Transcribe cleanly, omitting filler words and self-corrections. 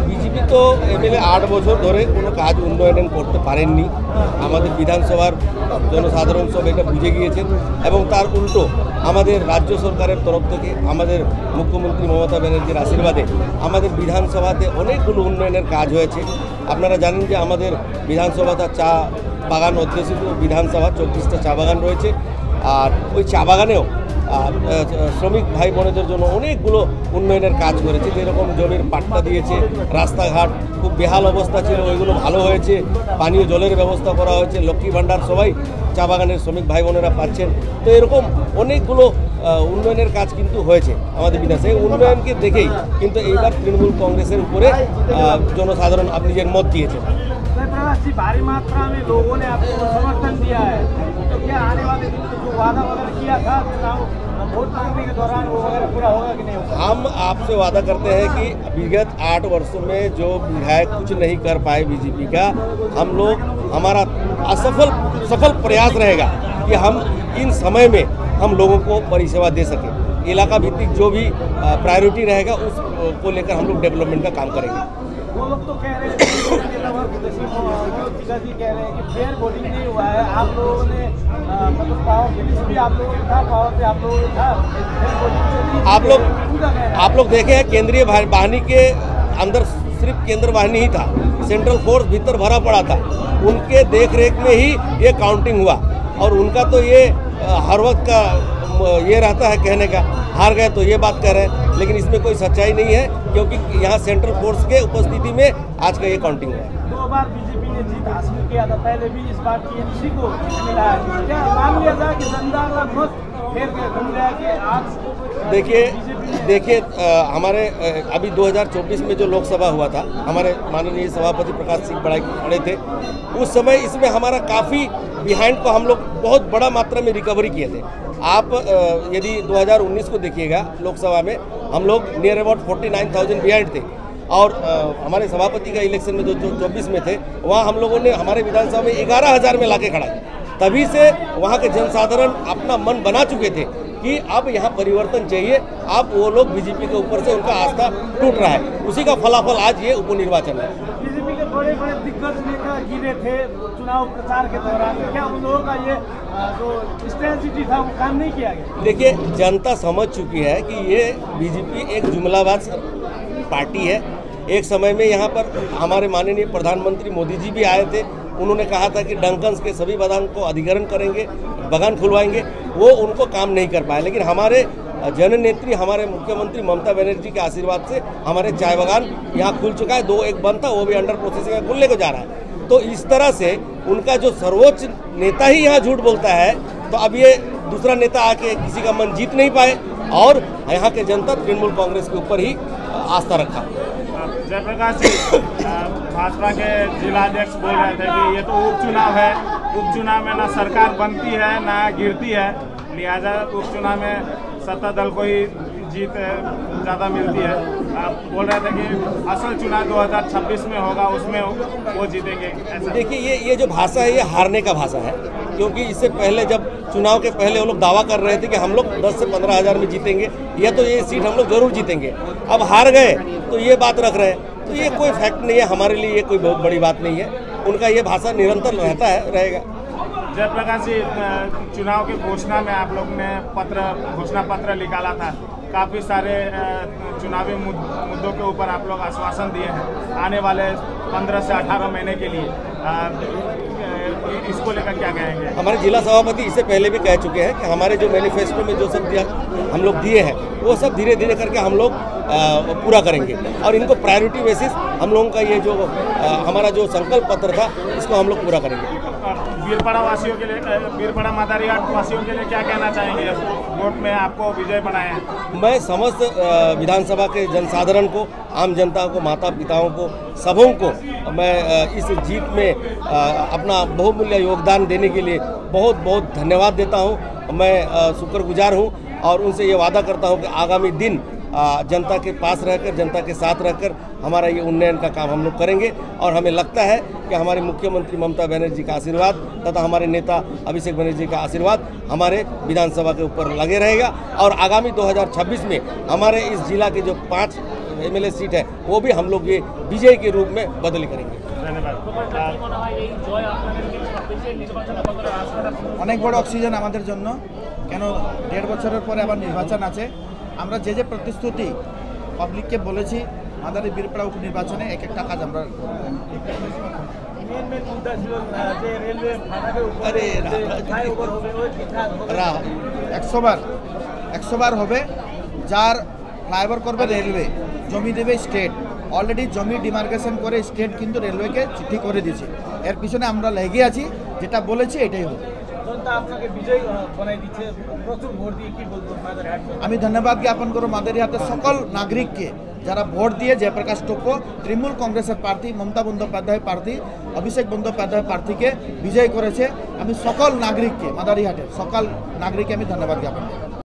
BJP তো MLA 8 বছর ধরে কোনো কাজ উন্নয়ন করতে পারেননি। আমাদের বিধানসভার জনসাধারণ সব এটা বুঝে গিয়েছেন এবং তার উল্টো আমাদের রাজ্য সরকারের তরফ থেকে আমাদের মুখ্যমন্ত্রী মমতা ব্যানার্জির আশীর্বাদে আমাদের বিধানসভাতে অনেকগুলো উন্নয়নের কাজ হয়েছে। আপনারা জানেন যে আমাদের বিধানসভাটা চা বাগান অধ্যুষিত বিধানসভা, 24টা চা বাগান রয়েছে। আর ওই চা বাগানেও শ্রমিক ভাই বোনেদের জন্য অনেকগুলো উন্নয়নের কাজ করেছে, যেরকম জমির পাট্টা দিয়েছে, রাস্তাঘাট খুব বেহাল অবস্থা ছিল ওইগুলো ভালো হয়েছে, পানীয় জলের ব্যবস্থা করা হয়েছে, লক্ষ্মী ভাণ্ডার সবাই চা বাগানের শ্রমিক ভাই বোনেরা পাচ্ছেন। তো এরকম অনেকগুলো উন্নয়নের কাজ কিন্তু হয়েছে আমাদের বিধানসভায়। উন্নয়নকে দেখেই কিন্তু এইবার তৃণমূল কংগ্রেসের উপরে জনসাধারণ নিজের মত দিয়েছেন। भारी मात्रा में लोगों ने आपको समर्थन दिया है, तो क्या आने वाले दिन में जो वादा वगैरह किया था चुनाव वोट मांगने के दौरान वो वगैरह पूरा होगा कि नहीं होगा? हम आपसे वादा करते हैं कि विगत 8 वर्षों में जो विधायक कुछ नहीं कर पाए बीजेपी का, हम लोग हमारा सफल प्रयास रहेगा कि हम इन समय में हम लोगों को परिसेवा दे सकें। इलाका भित्तिक जो भी प्रायोरिटी रहेगा उसको लेकर हम लोग डेवलपमेंट का काम करेंगे। वो लोग तो कह रहे हैं कह रहे हैं कि फेयर वोटिंग नहीं हुआ है। आप लोगों ने मतलब पावर फिनिश भी आप लोगों ने था, पावर पे आप लोगों ने था, आप लोग देखे हैं केंद्रीय वाहिनी के अंदर सिर्फ केंद्र वाहिनी ही था, सेंट्रल फोर्स भीतर भरा पड़ा था। उनके देख रेख में ही ये काउंटिंग हुआ और उनका तो ये हर वक्त का ये रहता है कहने का, हार गए तो ये बात कर रहे हैं, लेकिन इसमें कोई सच्चाई नहीं है क्योंकि यहाँ सेंट्रल फोर्स के उपस्थिति में आज का ये काउंटिंग हुआ है। 2 बार बीजेपी ने जीत हासिल किया था, पहले भी इस बार टीएमसी को मिला है। क्या मान लिया जाए कि जनता का मत फेर के घूम गया कि आज? देखिए हमारे अभी 2024 में जो लोकसभा हुआ था, हमारे माननीय सभापति प्रकाश सिंह बड़ाई खड़े थे उस समय। इसमें हमारा काफ़ी बिहाइंड को हम लोग बहुत बड़ा मात्रा में रिकवरी किए थे। आप यदि 2019 को देखिएगा लोकसभा में हम लोग नियर अबाउट 49,000 बिहाइंड थे और हमारे सभापति का इलेक्शन में जो 24 में थे वहाँ हम लोगों ने हमारे विधानसभा में 11,000 में लाके खड़ा किया। तभी से वहाँ के जनसाधारण अपना मन बना चुके थे कि अब यहाँ परिवर्तन चाहिए। अब वो लोग बीजेपी के ऊपर से उनका आस्था टूट रहा है, उसी का फलाफल आज ये उपनिर्वाचन है। बीजेपी के बड़े बड़े दिग्गज नेता गिरे थे चुनाव प्रचार के दौरान, क्या उन लोगों का ये जो स्ट्रेटजी था वो काम नहीं किया गया? देखिए जनता समझ चुकी है कि ये बीजेपी एक जुमलाबाज पार्टी है। एक समय में यहाँ पर हमारे माननीय प्रधानमंत्री मोदी जी भी आए थे, उन्होंने कहा था कि डंकन्स के सभी बागान को अधिग्रहण करेंगे, बागान खुलवाएंगे, वो उनको काम नहीं कर पाए। लेकिन हमारे जननेत्री हमारे मुख्यमंत्री ममता बनर्जी के आशीर्वाद से हमारे चाय बागान यहाँ खुल चुका है। 2 एक बंद था, वो भी अंडर प्रोसेसिंग है, खुलने को जा रहा है। तो इस तरह से उनका जो सर्वोच्च नेता ही यहाँ झूठ बोलता है, तो अब ये दूसरा नेता आके किसी का मन जीत नहीं पाए और यहाँ के जनता तृणमूल कांग्रेस के ऊपर ही आस्था रखा। जयप्रकाश जी, भाजपा के जिलाध्यक्ष बोल रहे थे कि ये तो उपचुनाव है, उपचुनाव में ना सरकार बनती है ना गिरती है, लिहाजा उपचुनाव में सत्ता दल को ही जीत ज़्यादा मिलती है। आप बोल रहे थे कि असल चुनाव 2026 में होगा, उसमें वो जीतेंगे। देखिए ये जो भाषा है ये हारने का भाषा है, क्योंकि इससे पहले जब चुनाव के पहले वो लोग दावा कर रहे थे कि हम लोग 10 से 15 हज़ार में जीतेंगे, या तो ये सीट हम लोग जरूर जीतेंगे। अब हार गए तो ये बात रख रहे हैं, तो ये कोई फैक्ट नहीं है हमारे लिए, ये कोई बहुत बड़ी बात नहीं है। उनका ये भाषा निरंतर रहता है, रहेगा। जयप्रकाश जी, चुनाव की घोषणा में आप लोग ने घोषणा पत्र निकाला था, काफ़ी सारे चुनावी मुद्दों के ऊपर आप लोग आश्वासन दिए हैं आने वाले 15 से 18 महीने के लिए, इसको लेकर क्या कहेंगे? हमारे जिला सभापति इससे पहले भी कह चुके हैं कि हमारे जो मैनिफेस्टो में जो सब हम लोग दिए हैं वो सब धीरे धीरे करके हम लोग पूरा करेंगे और इनको प्रायोरिटी बेसिस हम लोगों का ये जो हमारा जो संकल्प पत्र था इसको हम लोग पूरा करेंगे। बीरपाड़ा वासियों के लिए, बीरपाड़ा मादारीघाट वासियों के लिए क्या कहना चाहेंगे? वोट में आपको विजय बनाए हैं। मैं समस्त विधानसभा के जनसाधारण को, आम जनता को, माता पिताओं को, सबों को मैं इस जीत में अपना बहुमूल्य योगदान देने के लिए बहुत बहुत धन्यवाद देता हूं। मैं शुक्रगुजार हूं और उनसे ये वादा करता हूं कि आगामी दिन जनता के पास रहकर, जनता के साथ रहकर हमारा ये उन्नयन का काम हम लोग करेंगे। और हमें लगता है कि हमारे मुख्यमंत्री ममता बनर्जी का आशीर्वाद तथा हमारे नेता अभिषेक बनर्जी का आशीर्वाद हमारे विधानसभा के ऊपर लगे रहेगा। और आगामी 2026 में हमारे इस जिला के जो 5 MLA सीट है वो भी हम लोग ये विजय के रूप में बदली करेंगे। অনেক বড় অক্সিজেন আমাদের জন্য, কেন 1.5 বছরের পরে আবার নির্বাচন আছে। আমরা যে প্রতিশ্রুতি পাবলিককে বলেছি মাদারী বীরপাড়া উপনির্বাচনে এক একটা কাজ আমরা মেন মুদ্দা ছিল যে রেলওয়ে ফাটকের উপরে আরে ফ্লাইওভার হবে, ওই কি কাজ হবে? 100 বার হবে। যার ফ্লাইওভার করবে রেলওয়ে, জমি দেবে স্টেট। অলরেডি জমি ডিমার্কেশন করে স্টেট কিন্তু রেলওয়েকে চিঠি করে দিয়েছে। এর পিছনে আমরা লেগে আছি, যেটা বলেছি এটাই হবে। জনতা আপনাকে বিজয়ী বানাই দিচ্ছে, প্রচুর ভোট দিয়ে, কি বলবো মাদারহাট? আমি ধন্যবাদ জ্ঞাপন করব মাদারীহাটের সকল নাগরিককে যারা ভোট দিয়ে জয়প্রকাশ টোপ্পো তৃণমূল কংগ্রেসের প্রার্থী, মমতা বন্দ্যোপাধ্যায় প্রার্থী, অভিষেক বন্দ্যোপাধ্যায় প্রার্থীকে বিজয় করেছে। আমি সকল নাগরিককে, মাদারীহাটের সকল নাগরিককে আমি ধন্যবাদ জ্ঞাপন করব।